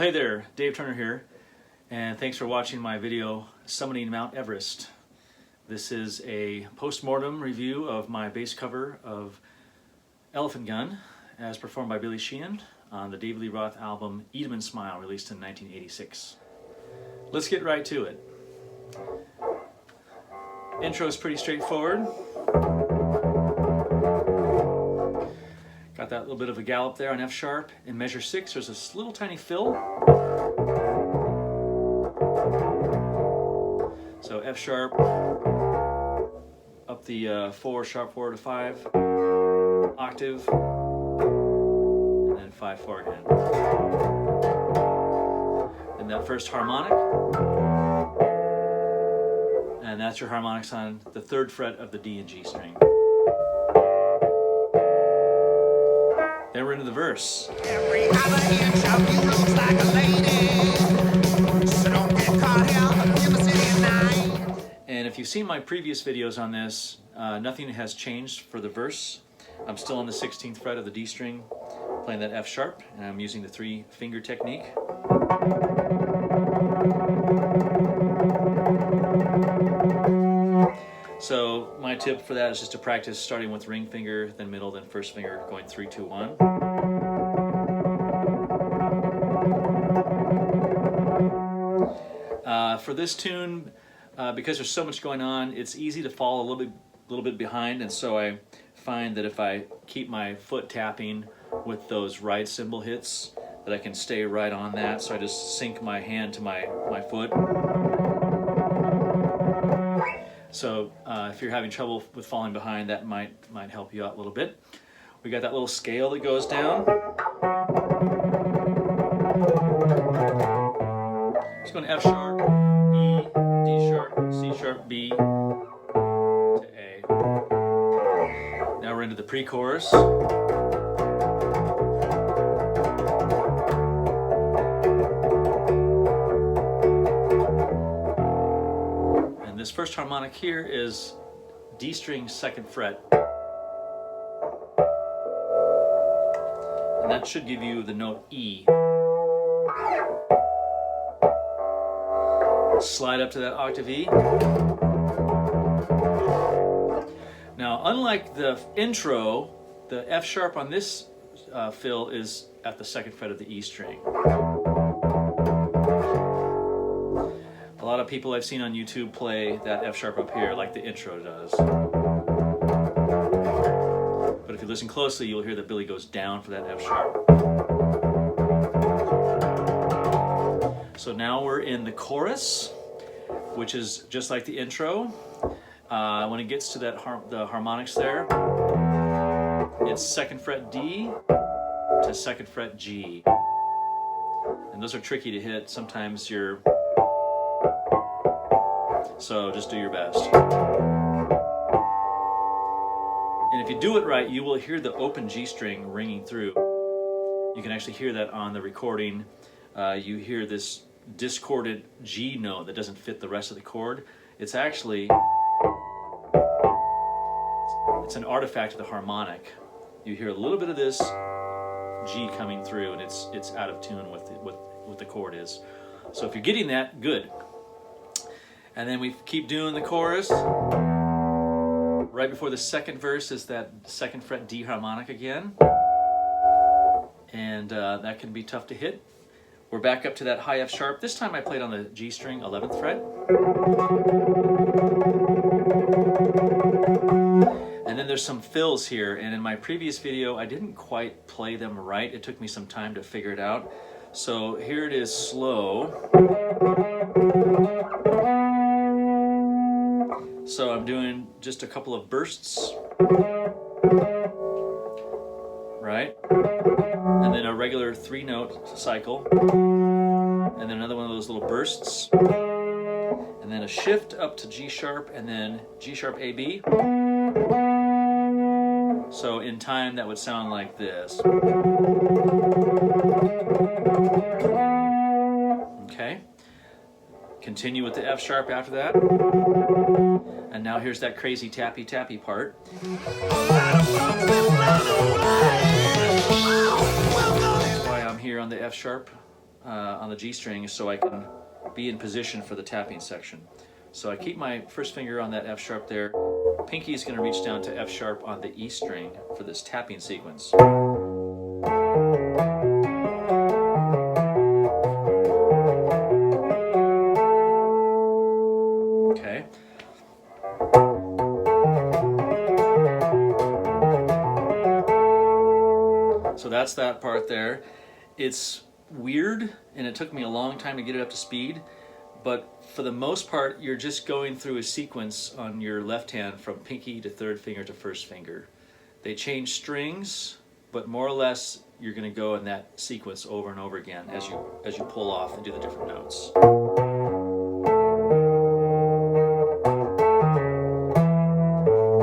Hey there, Dave Turner here, and thanks for watching my video Summiting Mount Everest. This is a post-mortem review of my bass cover of Elephant Gun as performed by Billy Sheehan on the David Lee Roth album Eat 'Em and Smile, released in 1986. Let's get right to it. Intro is pretty straightforward. Got that little bit of a gallop there on F sharp. In measure 6, there's this little tiny fill. So F sharp, up the 4, sharp 4 to 5 octave, and then 5/4 again. And that first harmonic, and that's your harmonics on the 3rd fret of the D and G string. Then we're into the verse. Every other inch of you looks like a lady. So don't get caught here, give us any night. And if you've seen my previous videos on this, nothing has changed for the verse. I'm still on the 16th fret of the D string, playing that F sharp, and I'm using the 3-finger technique. So my tip for that is just to practice starting with ring finger, then middle, then first finger, going 3, 2, 1. For this tune, because there's so much going on, it's easy to fall a little bit behind, and so I find that if I keep my foot tapping with those ride cymbal hits, that I can stay right on that. So I just sync my hand to my foot. So if you're having trouble with falling behind, that might help you out a little bit. We got that little scale that goes down. It's going F sharp, E, D sharp, C sharp, B to A. Now we're into the pre-chorus. This first harmonic here is D string 2nd fret, and that should give you the note E. Slide up to that octave E. Now, unlike the intro, the F sharp on this fill is at the 2nd fret of the E string. A lot of people I've seen on YouTube play that F sharp up here like the intro does. But if you listen closely, you'll hear that Billy goes down for that F sharp. So now we're in the chorus, which is just like the intro. When it gets to that the harmonics there, it's 2nd fret D to 2nd fret G. And those are tricky to hit. Sometimes you're... So just do your best. And if you do it right, you will hear the open G string ringing through. You can actually hear that on the recording. You hear this discorded G note that doesn't fit the rest of the chord. It's actually, it's an artifact of the harmonic. You hear a little bit of this G coming through, and it's out of tune with what the chord is. So if you're getting that, good. And then we keep doing the chorus. Right before the 2nd verse is that 2nd fret D harmonic again. And that can be tough to hit. We're back up to that high F sharp. This time I played on the G string, 11th fret. And then there's some fills here. And in my previous video, I didn't quite play them right. It took me some time to figure it out. So here it is slow. So I'm doing just a couple of bursts, right? And then a regular 3-note cycle, and then another one of those little bursts, and then a shift up to G sharp, and then G sharp A, B. So in time that would sound like this. Okay. Continue with the F sharp after that. And now here's that crazy tappy tappy part. That's why I'm here on the F sharp on the G string so I can be in position for the tapping section. So I keep my first finger on that F sharp there. Pinky is going to reach down to F sharp on the E string for this tapping sequence. Okay. So that's that part there. It's weird, and it took me a long time to get it up to speed, but for the most part, you're just going through a sequence on your left hand from pinky to third finger to first finger. They change strings, but more or less, you're going to go in that sequence over and over again as you pull off and do the different notes.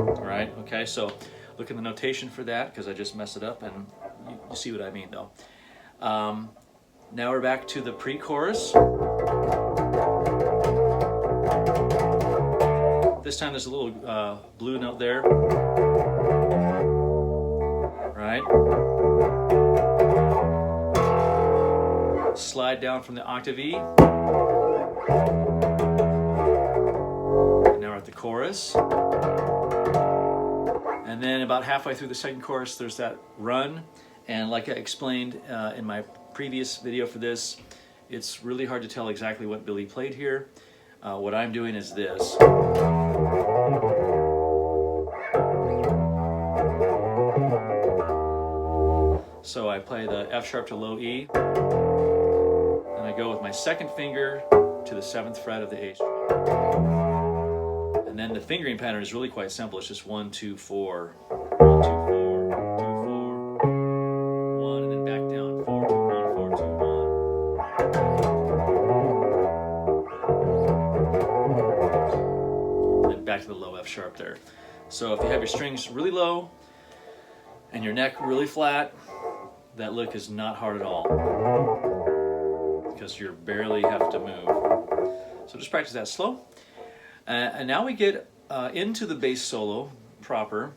All right, okay, so look at the notation for that, because I just messed it up, and you see what I mean, though. Now we're back to the pre-chorus. This time there's a little blue note there. Right? Slide down from the octave E. And now we're at the chorus. And then about halfway through the second chorus, there's that run. And like I explained in my previous video for this, it's really hard to tell exactly what Billy played here. What I'm doing is this. So I play the F sharp to low E, and I go with my second finger to the 7th fret of the A string. And then the fingering pattern is really quite simple. It's just 1, 2, 4, 1, 2, 4, 2, 4, 1, and then back down, 4, 2, 1, 4, 2, 1. And then back to the low F sharp there. So if you have your strings really low and your neck really flat, that lick is not hard at all, because you barely have to move. So just practice that slow. And now we get into the bass solo proper.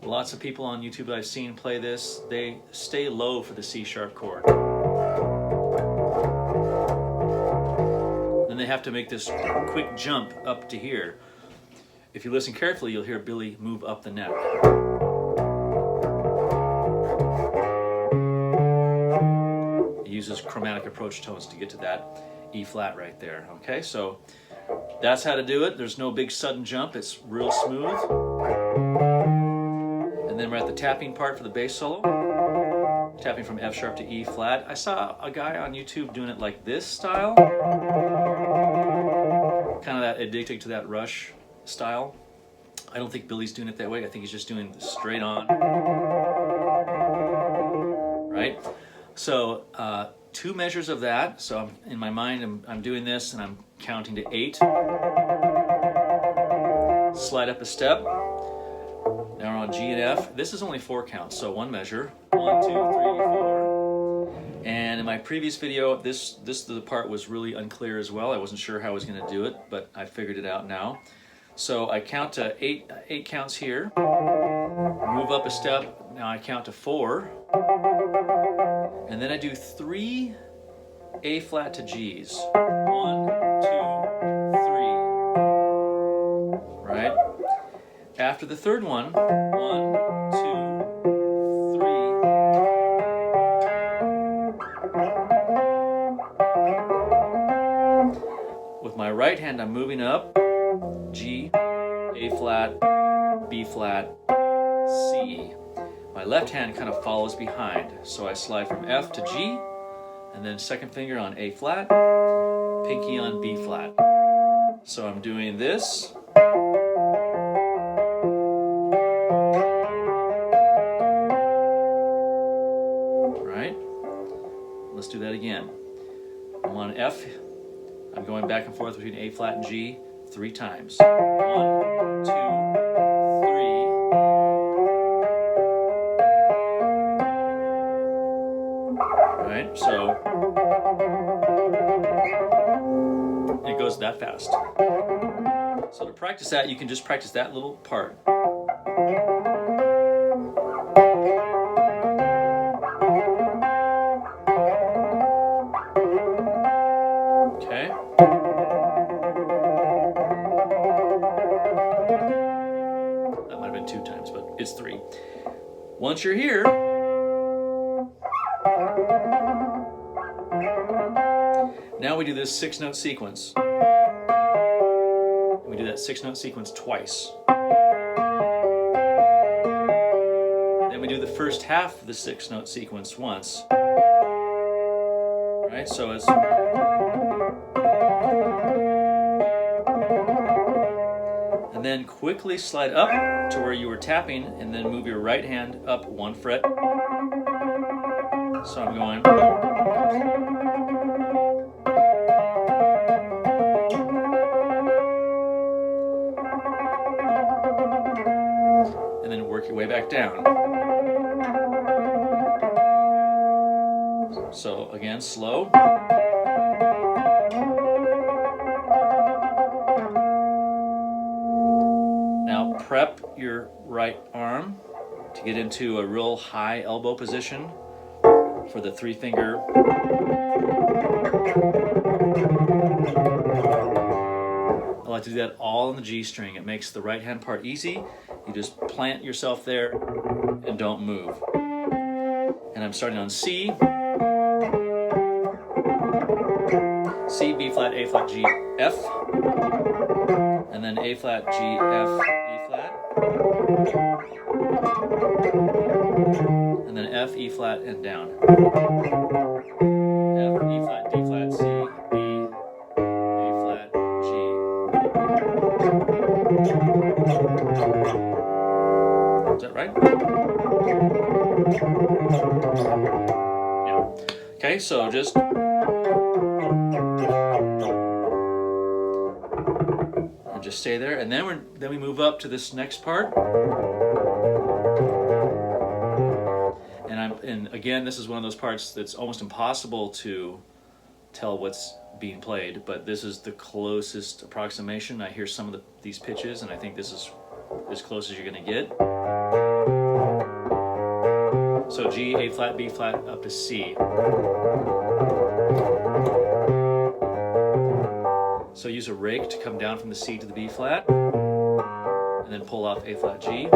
Lots of people on YouTube that I've seen play this, they stay low for the C sharp chord. Then they have to make this quick jump up to here. If you listen carefully, you'll hear Billy move up the neck. He uses chromatic approach tones to get to that E flat right there. Okay, so that's how to do it. There's no big sudden jump, it's real smooth. And then we're at the tapping part for the bass solo. Tapping from F sharp to E flat. I saw a guy on YouTube doing it like this style. Kind of that addicted to that Rush style. I don't think Billy's doing it that way. I think he's just doing straight on. Right? So 2 measures of that. So in my mind, I'm doing this and I'm counting to 8. Slide up a step. Now we're on G and F. This is only 4 counts, so 1 measure. 1, 2, 3, 4. And in my previous video, this the part was really unclear as well. I wasn't sure how I was going to do it, but I figured it out now. So I count to 8 counts here. Move up a step. Now I count to 4. And then I do 3 A flat to Gs. 1, 2, 3. Right? After the third one, 1, 2, 3. With my right hand, I'm moving up, G, A flat, B flat, C. My left hand kind of follows behind, so I slide from F to G, and then second finger on A flat, pinky on B flat. So I'm doing this. Let's do that again. I'm on F. I'm going back and forth between A flat and G. 3 times. 1, 2, 3. Right? So it goes that fast. So to practice that, you can just practice that little part. Okay. That might have been 2 times, but it's 3. Once you're here, now we do this 6-note sequence. We do that 6-note sequence twice. Then we do the first half of the 6-note sequence once. Right? So it's... And then quickly slide up to where you were tapping, and then move your right hand up 1 fret. So I'm going... and then work your way back down. So again, slow. Now prep your right arm to get into a real high elbow position for the 3-finger. I like to do that all on the G string. It makes the right hand part easy. You just plant yourself there and don't move. And I'm starting on C, C, B flat, A flat, G, F, and then A flat, G, F, E flat, and then F, E flat, and down. F, E flat, D flat, C, B, A flat, G. Is that right? Yeah. Okay, so just stay there, and then we move up to this next part. And again, this is one of those parts that's almost impossible to tell what's being played, but this is the closest approximation. I hear some of these pitches, and I think this is as close as you're going to get. So G, A flat, B flat, up to C. So use a rake to come down from the C to the B flat, and then pull off A flat, G.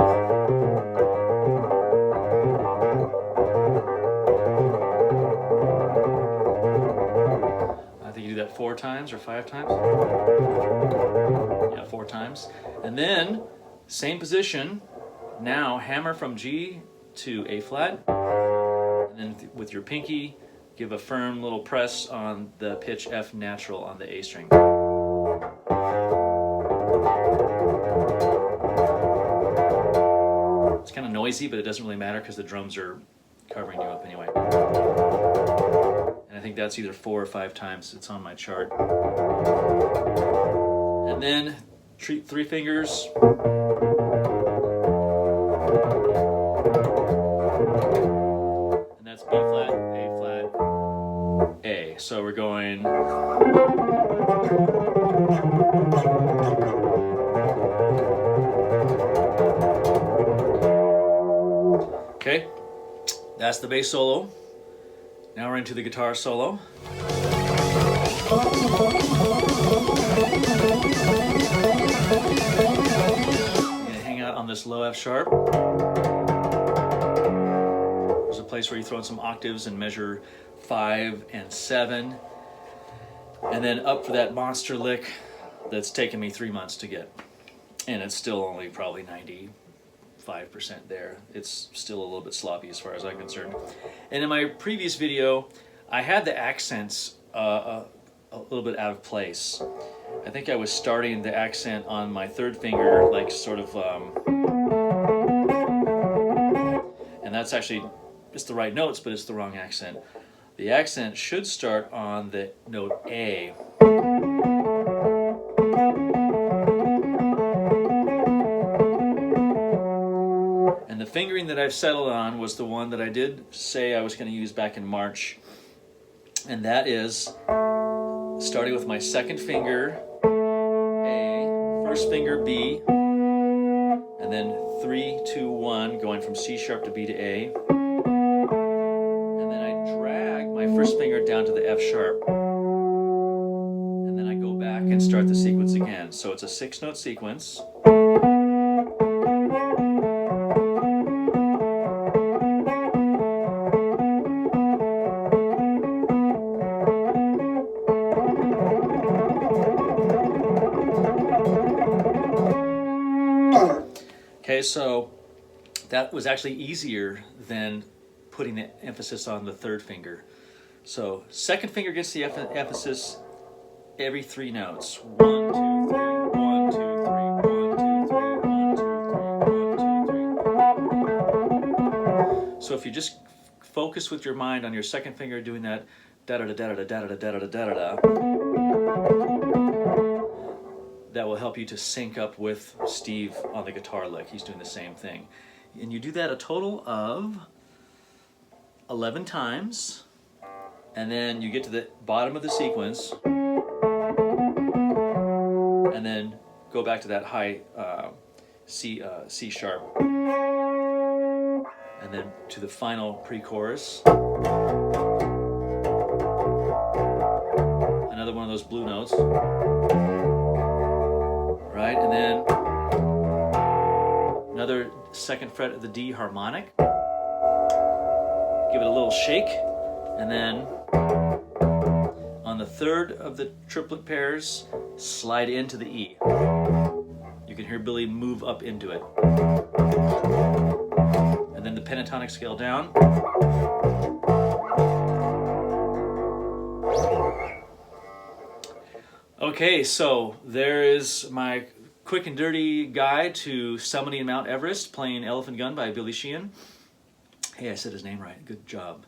I think you do that 4 times or 5 times. Yeah, 4 times. And then, same position, now hammer from G to A flat, and then with your pinky, give a firm little press on the pitch F natural on the A string. It's kind of noisy, but it doesn't really matter because the drums are covering you up anyway. And I think that's either 4 or 5 times. It's on my chart. And then 3 fingers. And that's B flat, A flat, A. So we're going... Okay, that's the bass solo. Now we're into the guitar solo. I'm gonna hang out on this low F sharp. There's a place where you throw in some octaves and measure 5 and 7. And then up for that monster lick that's taken me 3 months to get. And it's still only probably 95% there. It's still a little bit sloppy as far as I'm concerned. And in my previous video, I had the accents a little bit out of place. I think I was starting the accent on my 3rd finger, like sort of, and that's actually, it's the right notes, but it's the wrong accent. The accent should start on the note A. fingering that I've settled on was the one that I did say I was going to use back in March. And that is starting with my second finger, A, first finger, B, and then 3, 2, 1, going from C sharp to B to A. And then I drag my first finger down to the F sharp. And then I go back and start the sequence again. So it's a 6-note sequence. Okay, so that was actually easier than putting the emphasis on the third finger. So second finger gets the emphasis every 3 notes. 1, 2, 3, 1, 2, 3, 1, 2, 3, 1, 2, 3, 1, 2, 3. So if you just focus with your mind on your second finger doing that da da da da da da da da da da da, that will help you to sync up with Steve on the guitar lick. He's doing the same thing. And you do that a total of 11 times, and then you get to the bottom of the sequence, and then go back to that high C sharp, and then to the final pre-chorus. Another one of those blue notes. Right, and then another second fret of the D harmonic. Give it a little shake, and then on the third of the triplet pairs, slide into the E. You can hear Billy move up into it. And then the pentatonic scale down. Okay, so there is my quick and dirty guide to summiting Mount Everest, playing Elephant Gun by Billy Sheehan. Hey, I said his name right. Good job.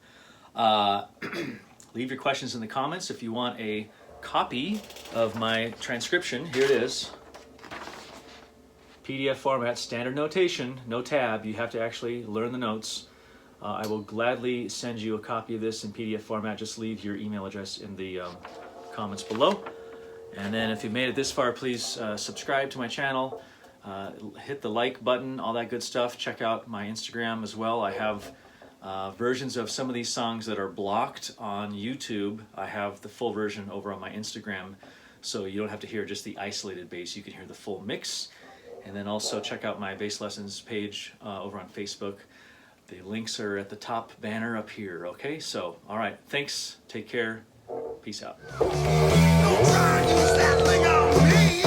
Leave your questions in the comments. If you want a copy of my transcription, here it is. PDF format, standard notation, no tab. You have to actually learn the notes. I will gladly send you a copy of this in PDF format. Just leave your email address in the comments below. And then if you made it this far, please subscribe to my channel, hit the like button, all that good stuff. Check out my Instagram as well. I have versions of some of these songs that are blocked on YouTube. I have the full version over on my Instagram, so you don't have to hear just the isolated bass. You can hear the full mix. And then also check out my bass lessons page over on Facebook. The links are at the top banner up here, okay? So, all right, thanks, take care, peace out. Don't try to use that thing on me.